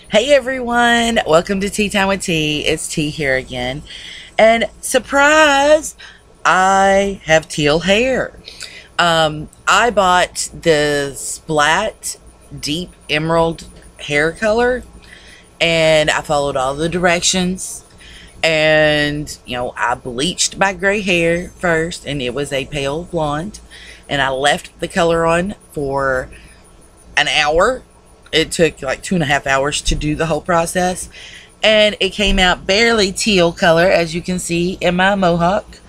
Hey everyone, welcome to Tea Time with T. It's T here again. And surprise, I have teal hair. I bought the Splat Deep Emerald hair color and I followed all the directions. And, I bleached my gray hair first and it was a pale blonde. And I left the color on for an hour. It took like 2.5 hours to do the whole process, and it came out barely teal color, as you can see in my mohawk.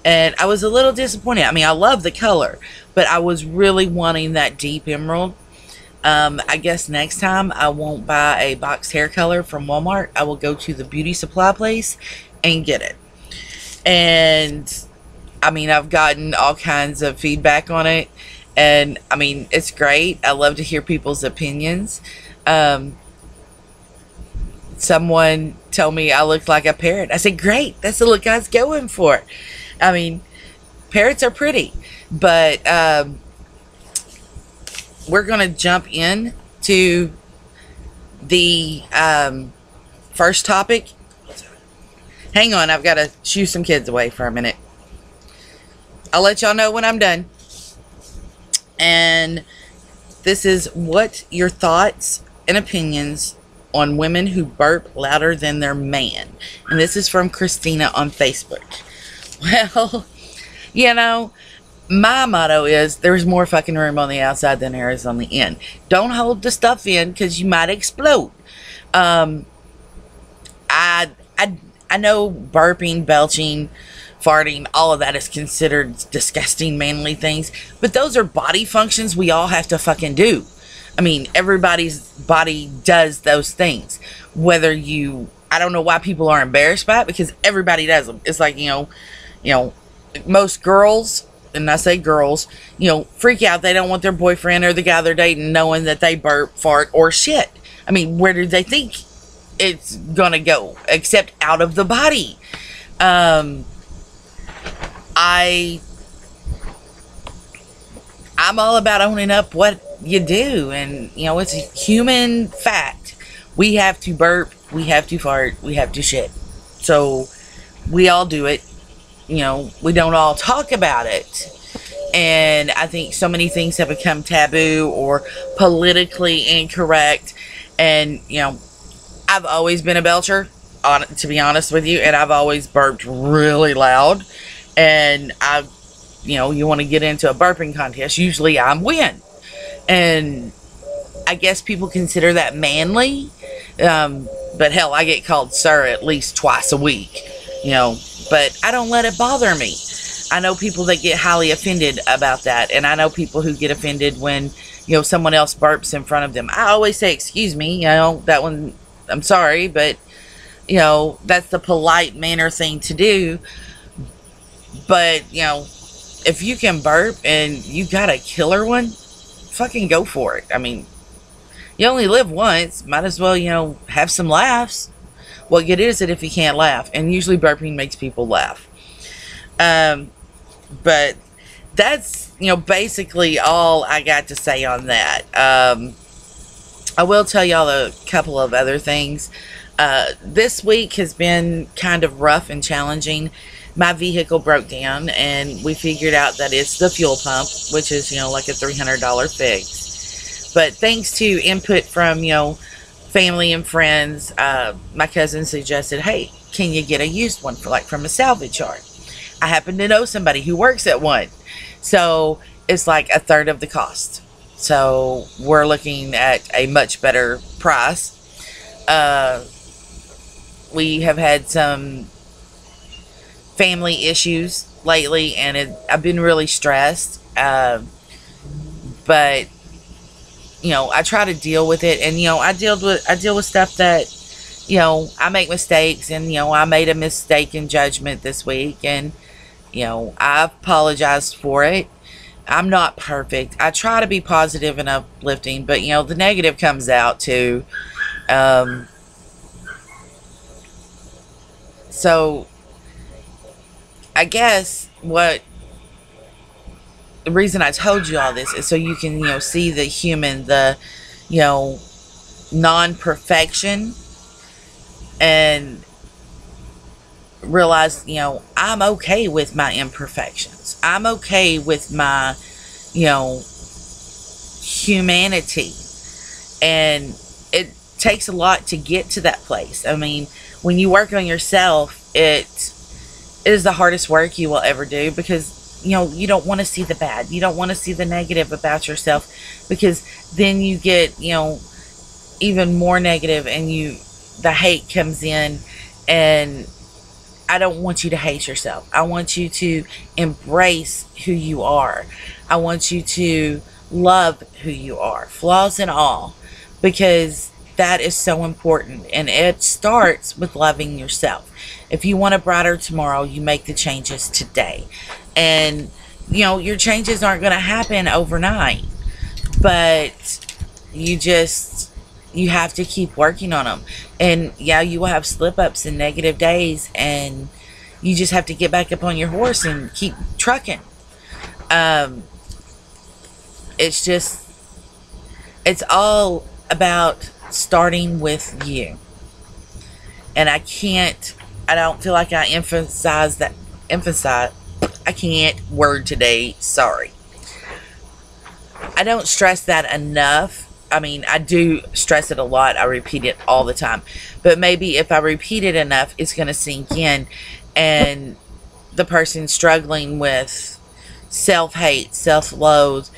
And I was a little disappointed. I mean, I love the color, but I was really wanting that deep emerald. I guess next time I won't buy a boxed hair color from Walmart. I will go to the beauty supply place and get it. And I mean, I've gotten all kinds of feedback on it. And I mean, it's great. I love to hear people's opinions. Um, Someone told me I looked like a parrot. I said, great. That's the look I was going for. I mean, parrots are pretty. But we're going to jump in to the first topic. Hang on. I've got to shoo some kids away for a minute. I'll let y'all know when I'm done. And this is what your thoughts and opinions on women who burp louder than their man. And this is from Christina on Facebook. Well, my motto is there's more fucking room on the outside than there is on the in. Don't hold the stuff in because you might explode. I know burping, belching, farting, all of that is considered disgusting manly things, but those are body functions we all have to fucking do. I mean, everybody's body does those things. I don't know why people are embarrassed by it, because everybody does them. It's like, most girls, and I say girls, freak out. They don't want their boyfriend or the guy they're dating knowing that they burp, fart, or shit. I mean, where do they think it's gonna go except out of the body? I'm all about owning up what you do, and it's a human fact. We have to burp, we have to fart, we have to shit. So we all do it. We don't all talk about it. And I think so many things have become taboo or politically incorrect. And I've always been a belcher, to be honest with you, and I've always burped really loud. And you want to get into a burping contest, usually I win. And I guess people consider that manly. But hell, I get called sir at least twice a week, but I don't let it bother me. I know people that get highly offended about that. And I know people who get offended when, someone else burps in front of them. I always say, excuse me, that one, I'm sorry, but, that's the polite manner thing to do. But, if you can burp and you got a killer one, fucking go for it. I mean, you only live once. Might as well, have some laughs. What good is it if you can't laugh? And usually burping makes people laugh. But that's, basically all I got to say on that. I will tell y'all a couple of other things. This week has been kind of rough and challenging. My vehicle broke down, and we figured out that it's the fuel pump, which is, like a $300 fix. But thanks to input from, family and friends, my cousin suggested, hey, can you get a used one from a salvage yard? I happen to know somebody who works at one. So it's like a third of the cost. So we're looking at a much better price. We have had some family issues lately, and I've been really stressed. But I try to deal with it, and I deal with stuff that I make mistakes, and I made a mistake in judgment this week, and I apologized for it. I'm not perfect. I try to be positive and uplifting, but the negative comes out too. So I guess the reason I told you all this is so you can, see the human, the, non-perfection and realize, I'm okay with my imperfections. I'm okay with my, humanity. And it takes a lot to get to that place. I mean, when you work on yourself, it is the hardest work you will ever do, because you don't want to see the bad. You don't want to see the negative about yourself, because then you get, even more negative, and the hate comes in. And I don't want you to hate yourself. I want you to embrace who you are. I want you to love who you are, flaws and all, because that is so important. And it starts with loving yourself. If you want a brighter tomorrow, you make the changes today. And, your changes aren't going to happen overnight, but you have to keep working on them. And yeah, you will have slip-ups and negative days, and you just have to get back up on your horse and keep trucking. It's all about starting with you. And I don't feel like I I can't word today, sorry. I don't stress that enough. I mean, I do stress it a lot. I repeat it all the time. But maybe if I repeat it enough, it's going to sink in. And the person struggling with self-hate, self-loathe,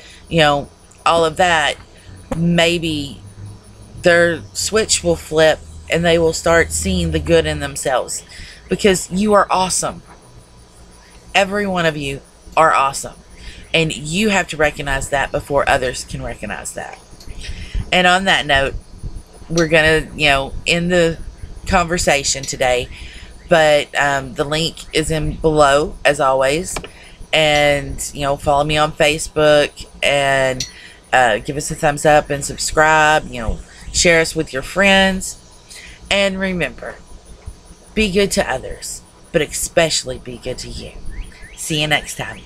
all of that, maybe their switch will flip and they will start seeing the good in themselves. Because you are awesome. Every one of you are awesome. And you have to recognize that before others can recognize that. And on that note, we're going to, end the conversation today. But the link is in below, as always. And, follow me on Facebook. And give us a thumbs up and subscribe. Share us with your friends. And remember, be good to others. But especially be good to you. See you next time.